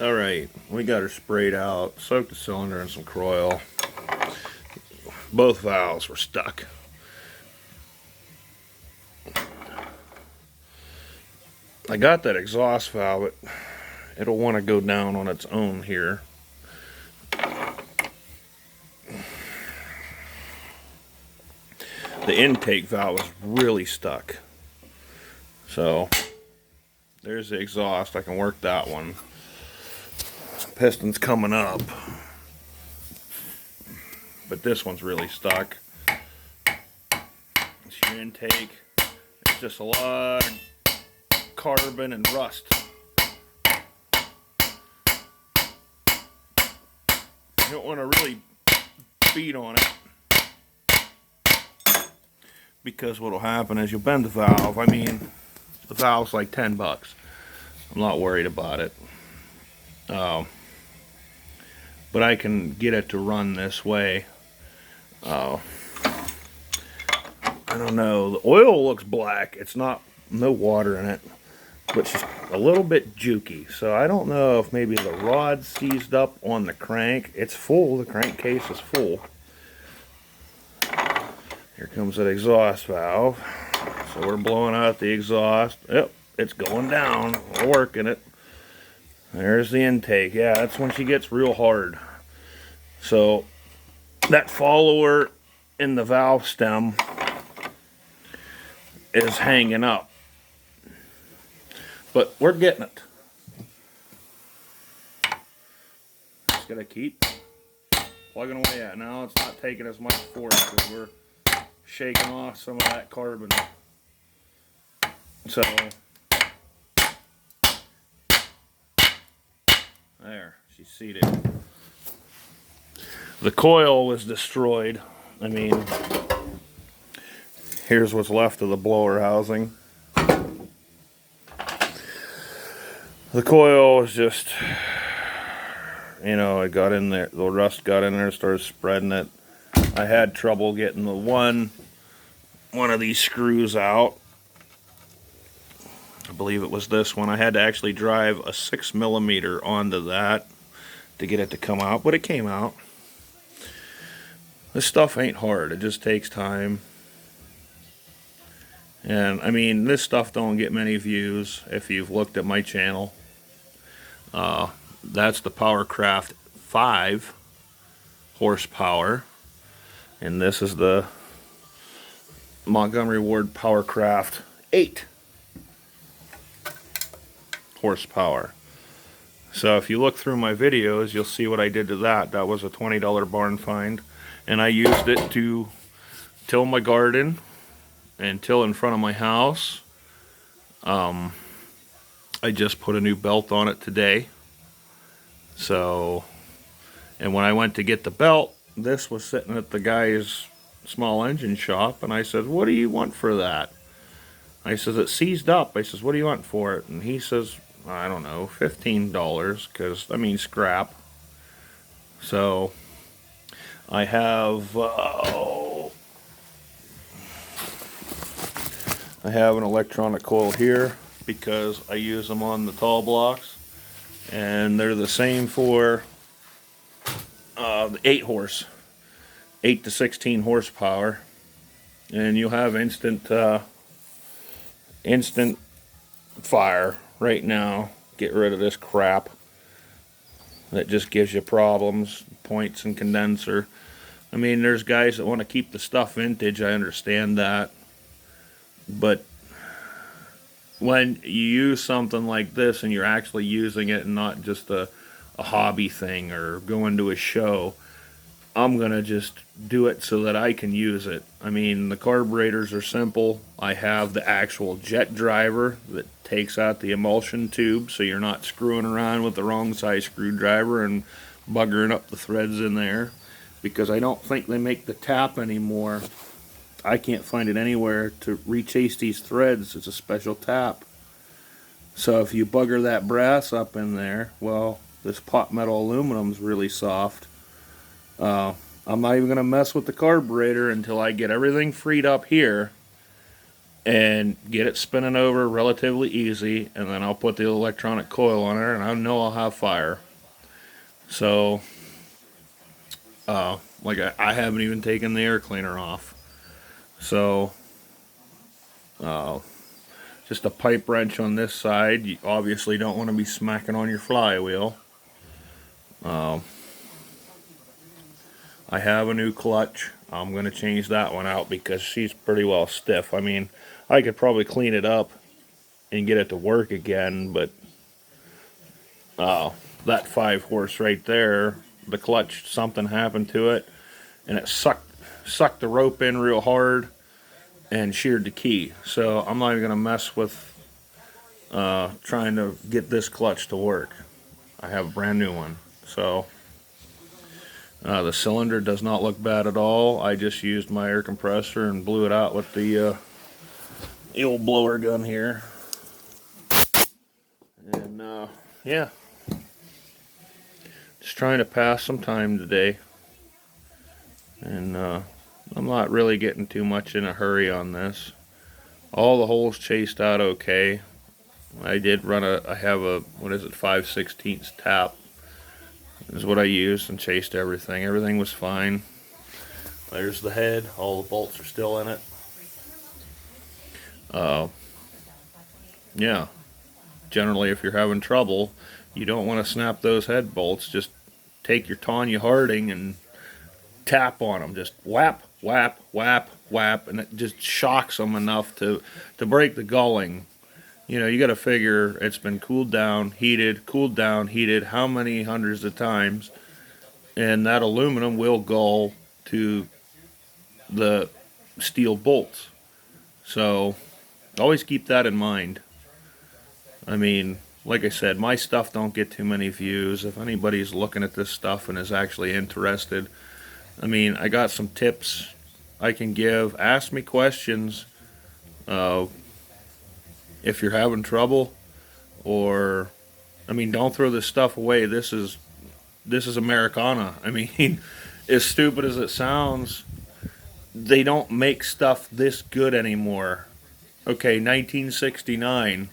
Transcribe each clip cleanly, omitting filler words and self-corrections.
Alright, we got her sprayed out, soaked the cylinder in some Croil. Both valves were stuck. I got that exhaust valve, it'll want to go down on its own here. The intake valve was really stuck. So, there's the exhaust, I can work that one. Piston's coming up. But this one's really stuck. It's your intake. It's just a lot of carbon and rust. You don't want to really beat on it, because what'll happen is you'll bend the valve. I mean, the valve's like 10 bucks. I'm not worried about it. But I can get it to run this way. I don't know. The oil looks black. It's not, no water in it, but it's just a little bit jukey. So I don't know if maybe the rod seized up on the crank. It's full. The crankcase is full. Here comes that exhaust valve. So we're blowing out the exhaust. Yep, it's going down. We're working it. There's the intake. Yeah, that's when she gets real hard. So that follower in the valve stem is hanging up. But we're getting it. Just gotta keep plugging away at it. Now it's not taking as much force because we're shaking off some of that carbon. So there, she's seated. The coil was destroyed. I mean, here's what's left of the blower housing. The coil was just, you know, it got in there, the rust got in there, started spreading it. I had trouble getting the one of these screws out. I believe it was this one. I had to actually drive a 6mm onto that to get it to come out, but it came out. This stuff ain't hard, it just takes time. And I mean, this stuff don't get many views if you've looked at my channel. That's the Power Kraft 5 horsepower, and this is the Montgomery Ward Power Kraft 8 horsepower. So if you look through my videos, you'll see what I did to that. That was a $20 barn find, and I used it to till my garden and till in front of my house. I just put a new belt on it today. So, and when I went to get the belt, this was sitting at the guy's small engine shop, and I said, "What do you want for that?" I says, "It's seized up." I says, "What do you want for it?" And he says, "I don't know, $15, because I mean scrap." So I have I have an electronic coil here because I use them on the tall blocks, and they're the same for the 8 to 16 horsepower, and you'll have instant fire right now. Get rid of this crap that just gives you problems, points and condenser. I mean, there's guys that want to keep the stuff vintage, I understand that, but when you use something like this and you're actually using it and not just a hobby thing or going to a show, I'm gonna just do it so that I can use it. I mean, the carburetors are simple. I have the actual jet driver that takes out the emulsion tube, so you're not screwing around with the wrong size screwdriver and buggering up the threads in there, because I don't think they make the tap anymore. I can't find it anywhere to rechaste these threads. It's a special tap. So if you bugger that brass up in there, well, this pot metal aluminum's really soft. I'm not even going to mess with the carburetor until I get everything freed up here. and get it spinning over relatively easy, and then I'll put the electronic coil on there, and I know I'll have fire. So, like I haven't even taken the air cleaner off. So, just a pipe wrench on this side. You obviously don't want to be smacking on your flywheel. I have a new clutch. I'm going to change that one out because she's pretty well stiff. I mean, I could probably clean it up and get it to work again, but that 5-horse right there, the clutch, something happened to it, and it sucked the rope in real hard and sheared the key. So I'm not even going to mess with trying to get this clutch to work. I have a brand new one. So the cylinder does not look bad at all. I just used my air compressor and blew it out with the old blower gun here. And yeah, just trying to pass some time today. And I'm not really getting too much in a hurry on this. All the holes chased out okay. I did run I have a, 5/16 tap is what I used, and chased everything. Everything was fine. There's the head. All the bolts are still in it. Yeah. Generally, if you're having trouble, you don't want to snap those head bolts. Just take your Tanya Harding and tap on them. Just whap, whap, whap, whap, and it just shocks them enough to break the gulling. You know, you got to figure it's been cooled down, heated, how many hundreds of times, and that aluminum will gull to the steel bolts. So always keep that in mind. I mean, like I said, my stuff don't get too many views. If anybody's looking at this stuff and is actually interested, I mean, I got some tips I can give. Ask me questions. If you're having trouble, or, I mean, don't throw this stuff away. This is Americana. I mean, as stupid as it sounds, they don't make stuff this good anymore. Okay, 1969,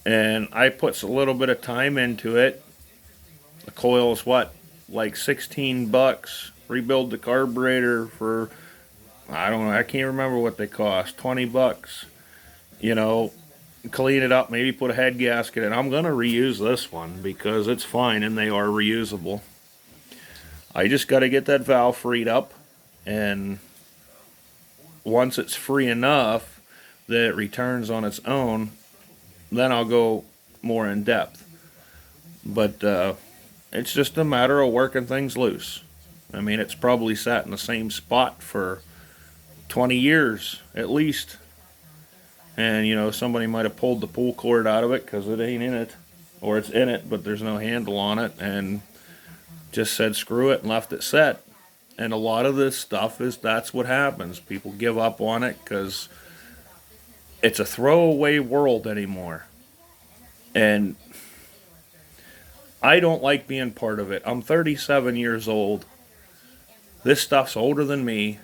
and I put a little bit of time into it. The coil's like $16. Rebuild the carburetor for, I don't know, I can't remember what they cost, $20. You know, clean it up, maybe put a head gasket in. I'm going to reuse this one because it's fine and they are reusable. I just got to get that valve freed up, and once it's free enough that it returns on its own, then I'll go more in depth. But it's just a matter of working things loose. I mean, it's probably sat in the same spot for 20 years at least. And, you know, somebody might have pulled the pull cord out of it because it ain't in it. Or it's in it, but there's no handle on it. And just said screw it and left it set. And a lot of this stuff that's what happens. People give up on it because it's a throwaway world anymore. And I don't like being part of it. I'm 37 years old. This stuff's older than me.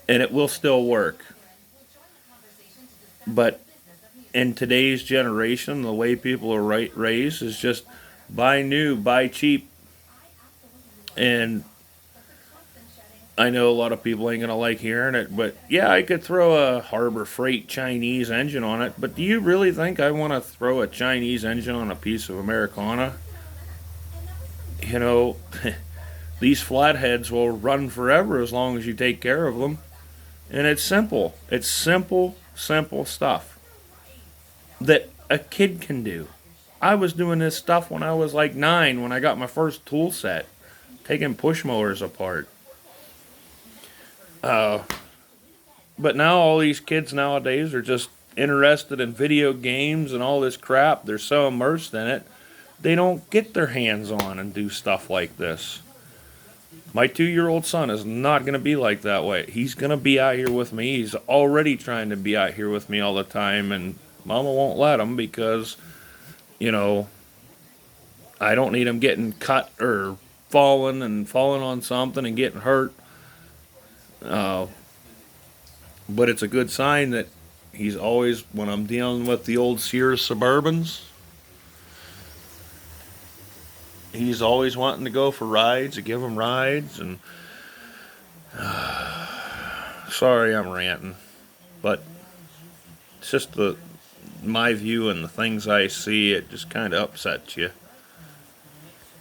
And it will still work. But in today's generation, the way people are raised is just buy new, buy cheap. And I know a lot of people ain't going to like hearing it, but yeah, I could throw a Harbor Freight Chinese engine on it, but do you really think I want to throw a Chinese engine on a piece of Americana? You know, these flatheads will run forever as long as you take care of them. And it's simple. It's simple stuff that a kid can do. I was doing this stuff when I was like 9, when I got my first tool set, taking push mowers apart. But now all these kids nowadays are just interested in video games and all this crap. They're so immersed in it, they don't get their hands on and do stuff like this. My 2-year-old son is not going to be like that way. He's going to be out here with me. He's already trying to be out here with me all the time, and Mama won't let him because, you know, I don't need him getting cut or falling on something and getting hurt. But it's a good sign that He's always, when I'm dealing with the old Sears Suburbans, he's always wanting to go for rides, to give him rides, and sorry I'm ranting, but it's just my view and the things I see, it just kind of upsets you.